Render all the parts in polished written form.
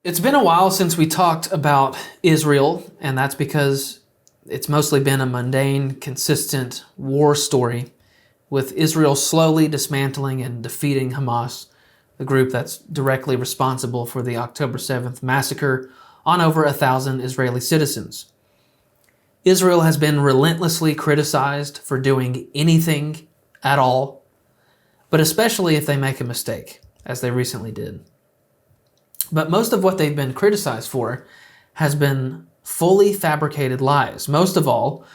It's been a while since we talked about Israel, and that's because it's mostly been a mundane, consistent war story, with Israel slowly dismantling and defeating Hamas, the group that's directly responsible for the October 7th massacre on over 1,000 Israeli citizens. Israel has been relentlessly criticized for doing anything at all, but especially if they make a mistake, as they recently did. But most of what they've been criticized for has been fully fabricated lies. Most of all,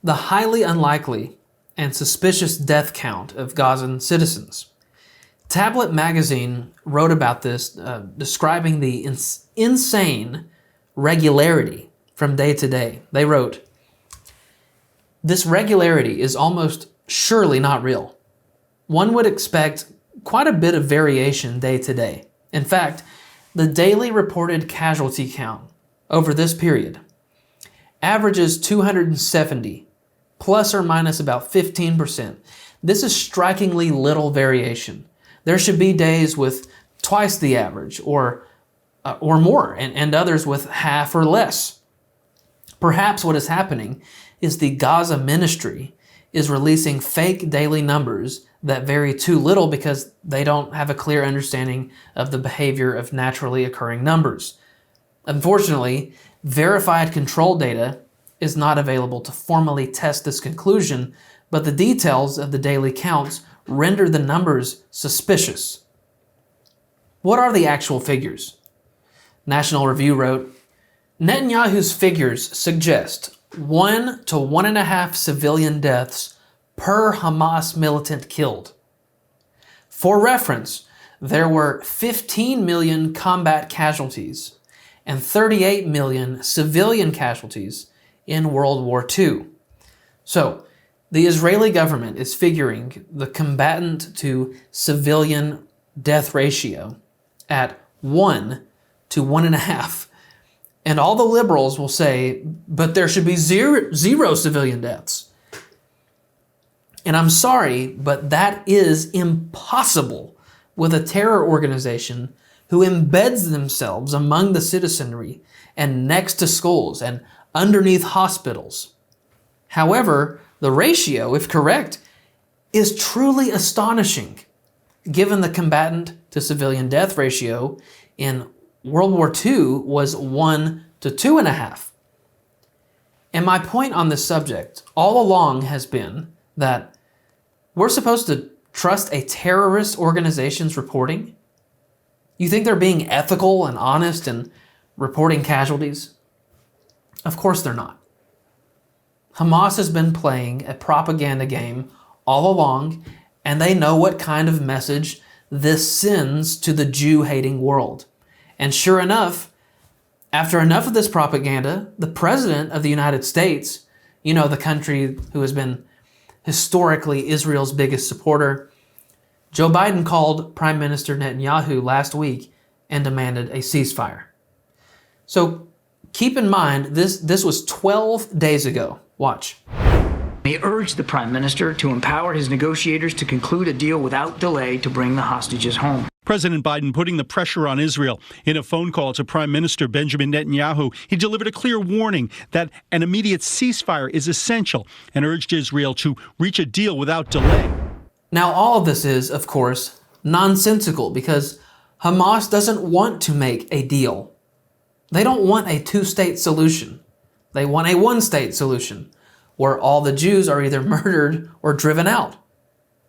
the highly unlikely and suspicious death count of Gazan citizens. Tablet magazine wrote about this, describing the insane regularity from day to day. They wrote, "This regularity is almost surely not real. One would expect quite a bit of variation day to day. In fact, the daily reported casualty count over this period averages 270, plus or minus about 15%. This is strikingly little variation. There should be days with twice the average or more, and others with half or less. Perhaps what is happening is the Gaza ministry is releasing fake daily numbers that vary too little because they don't have a clear understanding of the behavior of naturally occurring numbers. Unfortunately, verified control data is not available to formally test this conclusion, but the details of the daily counts render the numbers suspicious." What are the actual figures? National Review wrote, "Netanyahu's figures suggest 1 to 1.5 civilian deaths per Hamas militant killed. For reference, there were 15 million combat casualties and 38 million civilian casualties in World War II. So, the Israeli government is figuring the combatant to civilian death ratio at 1 to 1.5. And all the liberals will say, but there should be zero civilian deaths. And I'm sorry, but that is impossible with a terror organization who embeds themselves among the citizenry and next to schools and underneath hospitals. However, the ratio, if correct, is truly astonishing, given the combatant to civilian death ratio in World War II was 1 to 2.5. And my point on this subject all along has been that we're supposed to trust a terrorist organization's reporting? You think they're being ethical and honest in reporting casualties? Of course they're not. Hamas has been playing a propaganda game all along, and they know what kind of message this sends to the Jew-hating world. And sure enough, after enough of this propaganda, the President of the United States, the country who has been historically Israel's biggest supporter, Joe Biden called Prime Minister Netanyahu last week and demanded a ceasefire. So keep in mind, this was 12 days ago. Watch. He urged the Prime Minister to empower his negotiators to conclude a deal without delay to bring the hostages home. President Biden putting the pressure on Israel. In a phone call to Prime Minister Benjamin Netanyahu, he delivered a clear warning that an immediate ceasefire is essential and urged Israel to reach a deal without delay. Now, all of this is, of course, nonsensical because Hamas doesn't want to make a deal. They don't want a two-state solution. They want a one-state solution where all the Jews are either murdered or driven out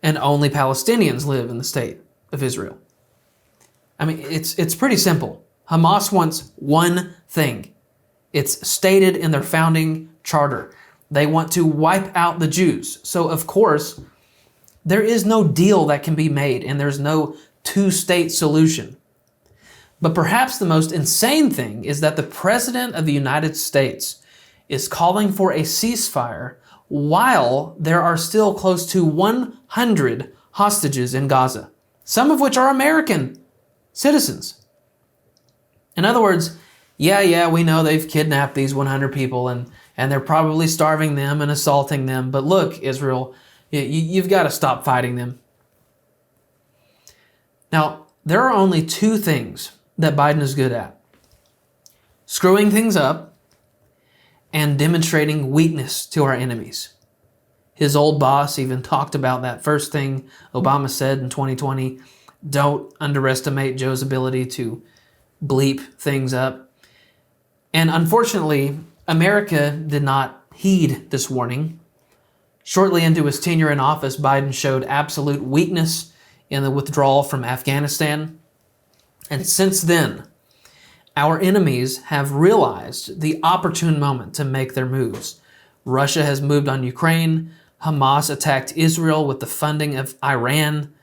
and only Palestinians live in the state of Israel. I mean, it's pretty simple. Hamas wants one thing. It's stated in their founding charter. They want to wipe out the Jews. So, of course, there is no deal that can be made, and there's no two-state solution. But perhaps the most insane thing is that the President of the United States is calling for a ceasefire while there are still close to 100 hostages in Gaza, some of which are American citizens. In other words, yeah, we know they've kidnapped these 100 people and they're probably starving them and assaulting them. But look, Israel, you've got to stop fighting them. Now, there are only two things that Biden is good at. screwing things up, and demonstrating weakness to our enemies. His old boss even talked about that first thing Obama said in 2020, don't underestimate Joe's ability to bleep things up. And unfortunately, America did not heed this warning. Shortly into his tenure in office, Biden showed absolute weakness in the withdrawal from Afghanistan. And since then, our enemies have realized the opportune moment to make their moves. Russia has moved on Ukraine. Hamas attacked Israel with the funding of Iran.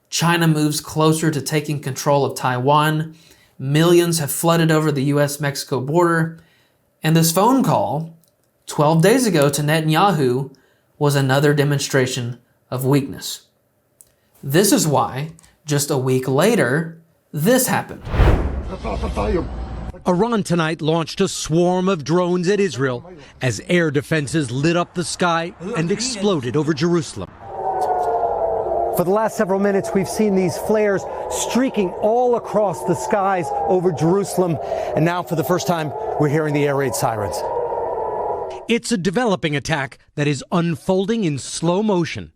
China moves closer to taking control of Taiwan. Millions have flooded over the U.S.-Mexico border. And this phone call 12 days ago to Netanyahu was another demonstration of weakness. This is why, just a week later, this happened. Iran tonight launched a swarm of drones at Israel as air defenses lit up the sky and exploded over Jerusalem. For the last several minutes, we've seen these flares streaking all across the skies over Jerusalem. And now, for the first time, we're hearing the air raid sirens. It's a developing attack that is unfolding in slow motion.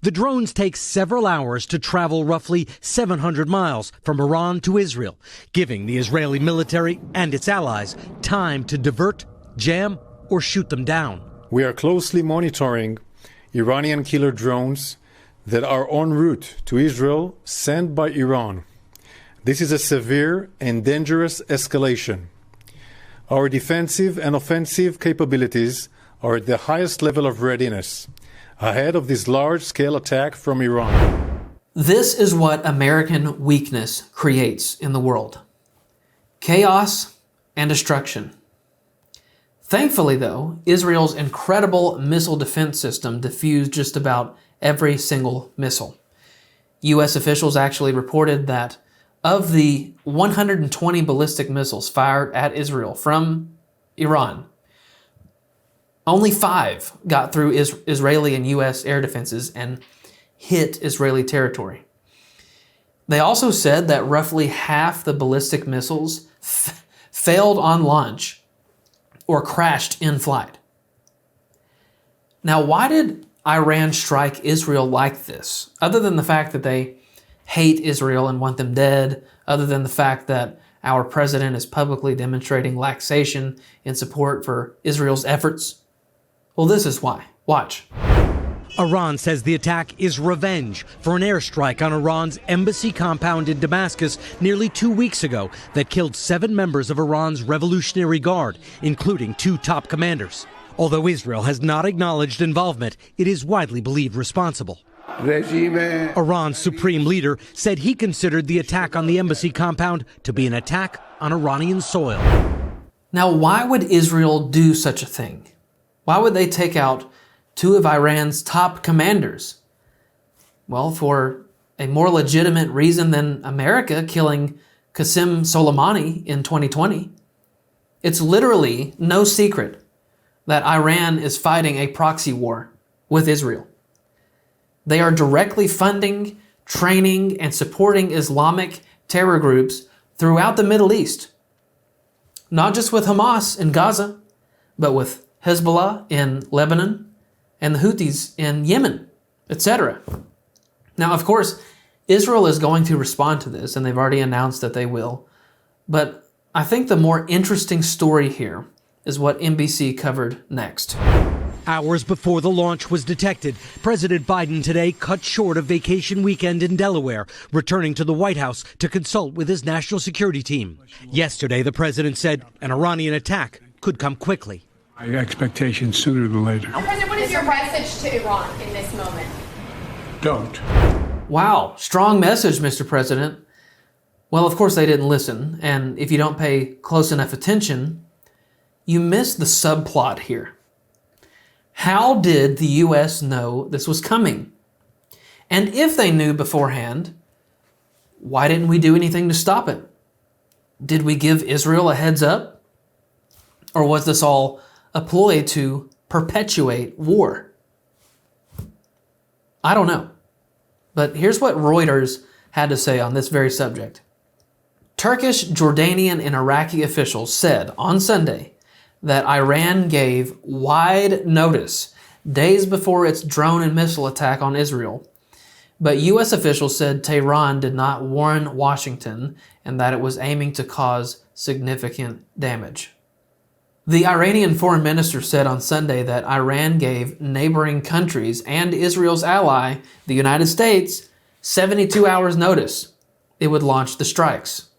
The drones take several hours to travel roughly 700 miles from Iran to Israel, giving the Israeli military and its allies time to divert, jam, or shoot them down. We are closely monitoring Iranian killer drones that are en route to Israel sent by Iran. This is a severe and dangerous escalation. Our defensive and offensive capabilities are at the highest level of readiness ahead of this large-scale attack from Iran. This is what American weakness creates in the world. Chaos and destruction. Thankfully, though, Israel's incredible missile defense system diffused just about every single missile. U.S. officials actually reported that of the 120 ballistic missiles fired at Israel from Iran, only 5 got through Israeli and U.S. air defenses and hit Israeli territory. They also said that roughly half the ballistic missiles failed on launch or crashed in flight. Now, why did Iran strike Israel like this? Other than the fact that they hate Israel and want them dead, other than the fact that our president is publicly demonstrating laxation in support for Israel's efforts? Well, this is why. Watch. Iran says the attack is revenge for an airstrike on Iran's embassy compound in Damascus nearly 2 weeks ago that killed 7 members of Iran's Revolutionary Guard, including 2 top commanders. Although Israel has not acknowledged involvement, it is widely believed responsible. Iran's supreme leader said he considered the attack on the embassy compound to be an attack on Iranian soil. Now, why would Israel do such a thing? Why would they take out 2 of Iran's top commanders? Well, for a more legitimate reason than America killing Qasem Soleimani in 2020. It's literally no secret that Iran is fighting a proxy war with Israel. They are directly funding, training, and supporting Islamic terror groups throughout the Middle East. Not just with Hamas in Gaza, but with Hezbollah in Lebanon and the Houthis in Yemen, etc. Now, of course, Israel is going to respond to this, and they've already announced that they will. But I think the more interesting story here is what NBC covered next. Hours before the launch was detected, President Biden today cut short a vacation weekend in Delaware, returning to the White House to consult with his national security team. Yesterday, the president said an Iranian attack could come quickly. My expectation sooner than later. President, what is your message to Iran in this moment? Don't. Wow, strong message, Mr. President. Well, of course they didn't listen, and if you don't pay close enough attention, you miss the subplot here. How did the U.S. know this was coming? And if they knew beforehand, why didn't we do anything to stop it? Did we give Israel a heads up? Or was this all a ploy to perpetuate war? I don't know. But here's what Reuters had to say on this very subject. Turkish, Jordanian, and Iraqi officials said on Sunday that Iran gave wide notice days before its drone and missile attack on Israel. But U.S. officials said Tehran did not warn Washington and that it was aiming to cause significant damage. The Iranian foreign minister said on Sunday that Iran gave neighboring countries and Israel's ally, the United States, 72 hours notice it would launch the strikes.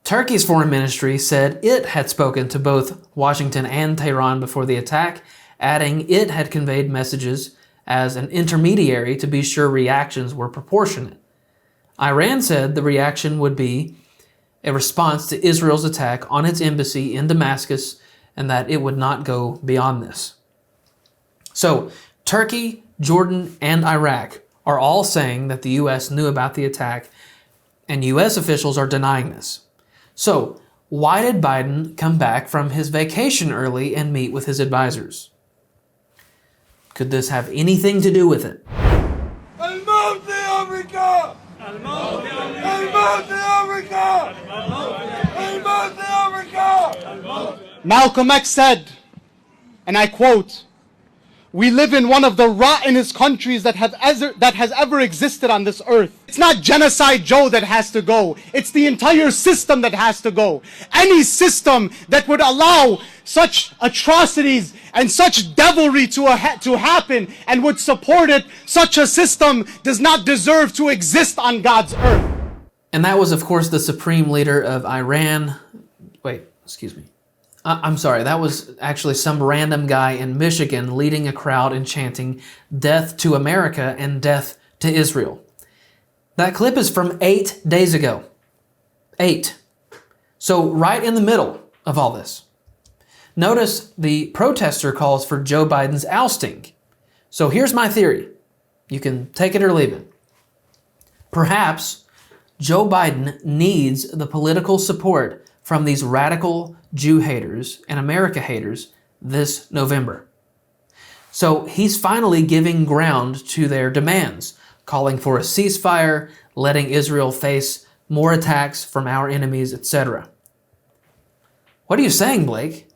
Turkey's foreign ministry said it had spoken to both Washington and Tehran before the attack, adding it had conveyed messages as an intermediary to be sure reactions were proportionate. Iran said the reaction would be a response to Israel's attack on its embassy in Damascus and that it would not go beyond this. So, Turkey, Jordan, and Iraq are all saying that the U.S. knew about the attack, and U.S. officials are denying this. So, why did Biden come back from his vacation early and meet with his advisors? Could this have anything to do with it? Malcolm X said, and I quote, "We live in one of the rottenest countries that has ever existed on this earth. It's not Genocide Joe that has to go. It's the entire system that has to go. Any system that would allow such atrocities and such devilry to happen and would support it, such a system does not deserve to exist on God's earth." And that was, of course, the supreme leader of Iran. That was actually some random guy in Michigan leading a crowd and chanting, "Death to America and death to Israel." That clip is from 8 days ago. 8. So right in the middle of all this. Notice the protester calls for Joe Biden's ousting. So here's my theory. You can take it or leave it. Perhaps Joe Biden needs the political support from these radical Jew haters and America haters this November. So he's finally giving ground to their demands, calling for a ceasefire, letting Israel face more attacks from our enemies, etc. What are you saying, Blake?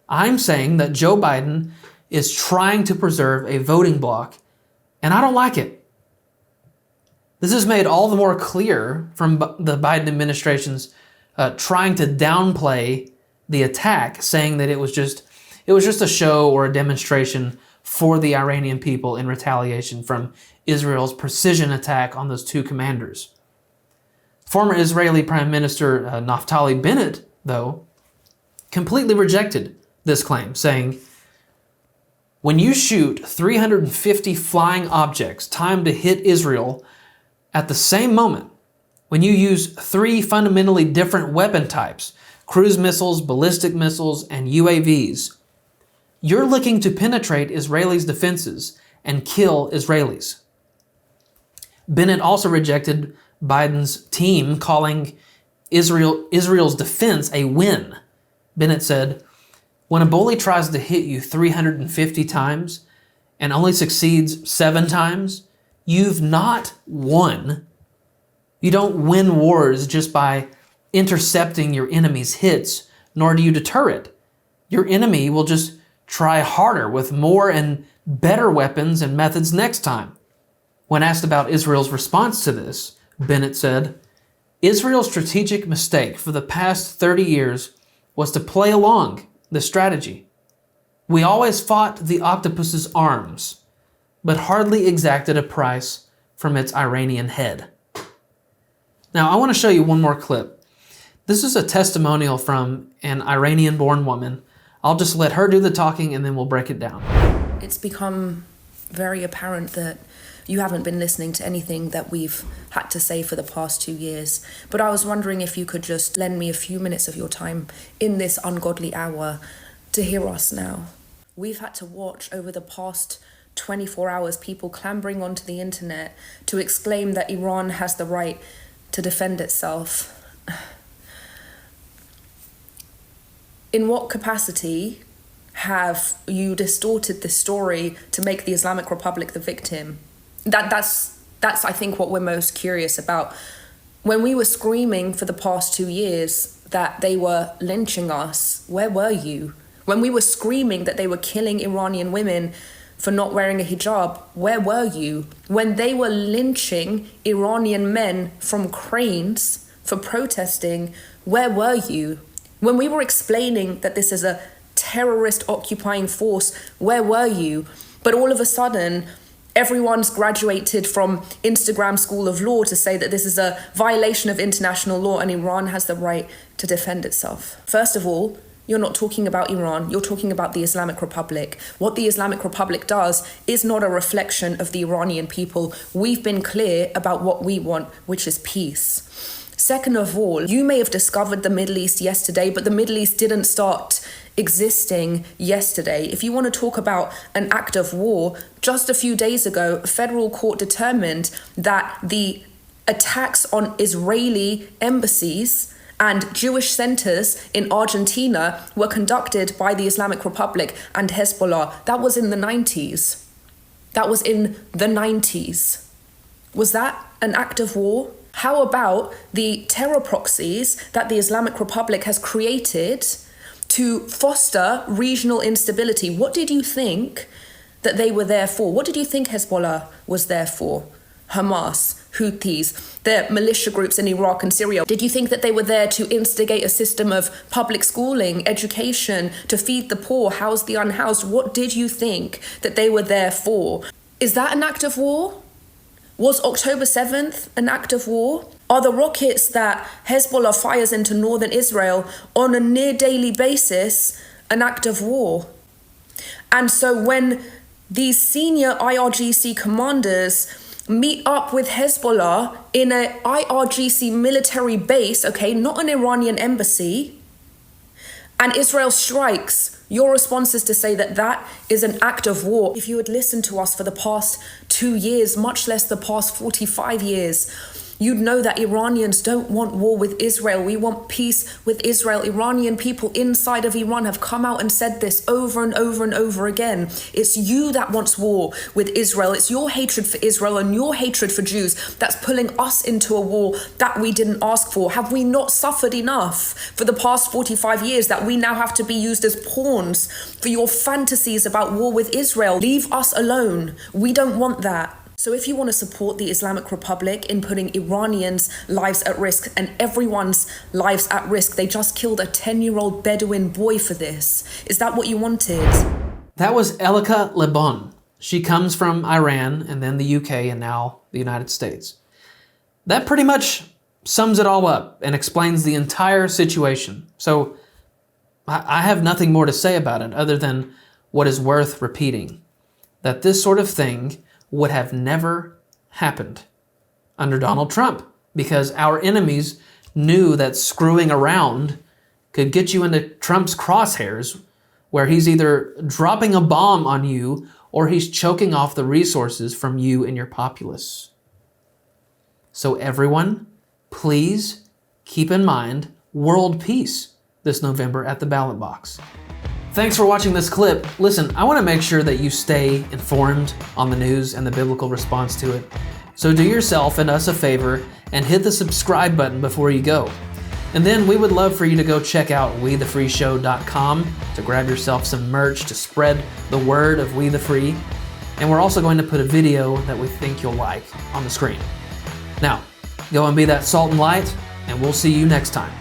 I'm saying that Joe Biden is trying to preserve a voting bloc, and I don't like it. This is made all the more clear from the Biden administration's trying to downplay the attack, saying that it was just a show or a demonstration for the Iranian people in retaliation from Israel's precision attack on those two commanders. Former Israeli Prime Minister Naftali Bennett, though, completely rejected this claim, saying, "When you shoot 350 flying objects timed to hit Israel at the same moment, when you use 3 fundamentally different weapon types, cruise missiles, ballistic missiles, and UAVs, you're looking to penetrate Israelis' defenses and kill Israelis." Bennett also rejected Biden's team calling Israel's defense a win. Bennett said, "When a bully tries to hit you 350 times and only succeeds 7 times, you've not won. You don't win wars just by intercepting your enemy's hits, nor do you deter it. Your enemy will just try harder with more and better weapons and methods next time." When asked about Israel's response to this, Bennett said, "Israel's strategic mistake for the past 30 years was to play along this strategy. We always fought the octopus's arms, but hardly exacted a price from its Iranian head." Now, I want to show you one more clip. This is a testimonial from an Iranian-born woman. I'll just let her do the talking and then we'll break it down. It's become very apparent that you haven't been listening to anything that we've had to say for the past 2 years. But I was wondering if you could just lend me a few minutes of your time in this ungodly hour to hear us now. We've had to watch over the past 24 hours people clambering onto the internet to exclaim that Iran has the right to defend itself. In what capacity have you distorted this story to make the Islamic Republic the victim? That's I think what we're most curious about. When we were screaming for the past 2 years that they were lynching us, where were you? When we were screaming that they were killing Iranian women for not wearing a hijab, where were you? When they were lynching Iranian men from cranes for protesting, where were you? When we were explaining that this is a terrorist occupying force, where were you? But all of a sudden, everyone's graduated from Instagram School of Law to say that this is a violation of international law and Iran has the right to defend itself. First of all, you're not talking about Iran, you're talking about the Islamic Republic. What the Islamic Republic does is not a reflection of the Iranian people. We've been clear about what we want, which is peace. Second of all, you may have discovered the Middle East yesterday, but the Middle East didn't start existing yesterday. If you want to talk about an act of war, just a few days ago, a federal court determined that the attacks on Israeli embassies and Jewish centers in Argentina were conducted by the Islamic Republic and Hezbollah. That was in the 90s. That was in the 90s. Was that an act of war? How about the terror proxies that the Islamic Republic has created to foster regional instability? What did you think that they were there for? What did you think Hezbollah was there for? Hamas, Houthis, the militia groups in Iraq and Syria. Did you think that they were there to instigate a system of public schooling, education, to feed the poor, house the unhoused? What did you think that they were there for? Is that an act of war? Was October 7th an act of war? Are the rockets that Hezbollah fires into northern Israel on a near daily basis an act of war? And so when these senior IRGC commanders meet up with Hezbollah in a IRGC military base, okay, not an Iranian embassy, and Israel strikes, your response is to say that that is an act of war. If you had listened to us for the past 2 years, much less the past 45 years, you'd know that Iranians don't want war with Israel. We want peace with Israel. Iranian people inside of Iran have come out and said this over and over and over again. It's you that wants war with Israel. It's your hatred for Israel and your hatred for Jews that's pulling us into a war that we didn't ask for. Have we not suffered enough for the past 45 years that we now have to be used as pawns for your fantasies about war with Israel? Leave us alone. We don't want that. So if you want to support the Islamic Republic in putting Iranians' lives at risk and everyone's lives at risk, they just killed a 10-year-old Bedouin boy for this. Is that what you wanted? That was Elika Lebon. She comes from Iran and then the UK and now the United States. That pretty much sums it all up and explains the entire situation. So I have nothing more to say about it other than what is worth repeating. That this sort of thing would have never happened under Donald Trump because our enemies knew that screwing around could get you into Trump's crosshairs where he's either dropping a bomb on you or he's choking off the resources from you and your populace. So everyone, please keep in mind world peace this November at the ballot box. Thanks for watching this clip. Listen, I want to make sure that you stay informed on the news and the biblical response to it. So do yourself and us a favor and hit the subscribe button before you go. And then we would love for you to go check out WeTheFreeShow.com to grab yourself some merch to spread the word of We The Free. And we're also going to put a video that we think you'll like on the screen. Now, go and be that salt and light, and we'll see you next time.